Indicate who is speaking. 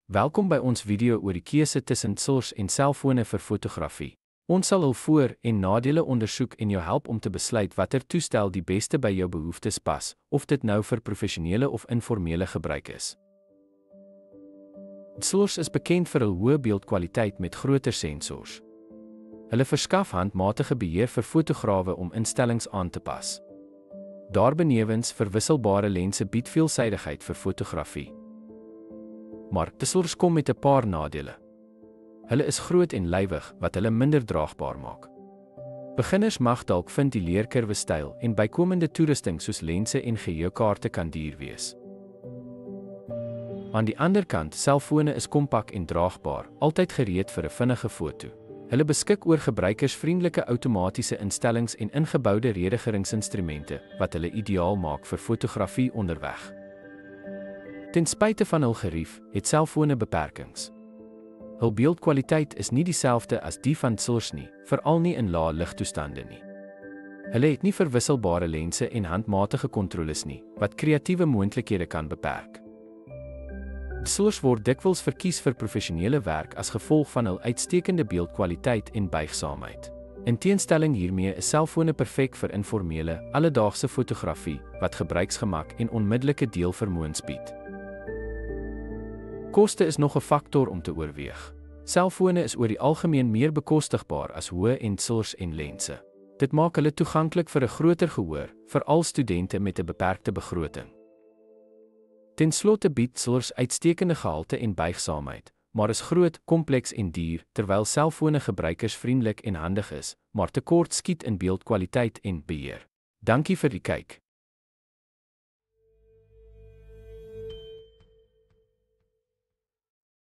Speaker 1: Welkom by ons video oor die keuse tussen SLRs en selfone vir fotografie. Ons sal hul voor- en nadele ondersoek en jou help om te besluit watter toestel die beste by jou behoeftes pas, of dit nou vir professionele of informele gebruik is. SLRs is bekend vir hul hoë beeldkwaliteit met groter sensors. Hulle verskaf handmatige beheer vir fotograwe om instellings aan te pas. Daarbenewens verwisselbare lense bied veelsidigheid vir fotografie. Maar SLRs kom met 'n paar nadele. Hulle is groot en lywig wat hulle minder draagbaar maak. Beginners mag dalk vind die leerkurwe styl en bykomende toerusting soos lense en geheuekaarte kan duur wees. Aan die ander kant, selfone is kompak en draagbaar, altyd gereed vir 'n vinnige foto. Hulle beskik oor gebruikersvriendelike outomatiese instellings en ingeboude redigeringsinstrumente wat hulle ideaal maak vir fotografie onderweg. Ten spyte van hul gerief, het selfone beperkings. Hul beeldkwaliteit is nie dieselfde as die van SLRs nie, veral nie in lae ligtoestande nie. Hulle het nie verwisselbare lense en handmatige kontroles nie, wat kreatiewe moontlikhede kan beperk. SLRs word dikwels verkies vir professionele werk as gevolg van hul uitstekende beeldkwaliteit en buigsaamheid. In teenstelling hiermee is selfone perfek vir informele, alledaagse fotografie, wat gebruiksgemak en onmiddellike deelvermoëns bied. Koste is nog 'n faktor om te oorweeg. Selfone is oor die algemeen meer bekostigbaar as hoë-end SLRs en lense. Dit maak hulle toeganklik vir 'n groter gehoor, veral studente met 'n beperkte begroting. Ten slotte bied SLRs uitstekende gehalte en buigsaamheid, maar is groot, kompleks en duur, terwyl selfone gebruikersvriendelik en handig is, maar tekort skiet in beeldkwaliteit en beheer. Dankie vir die kyk.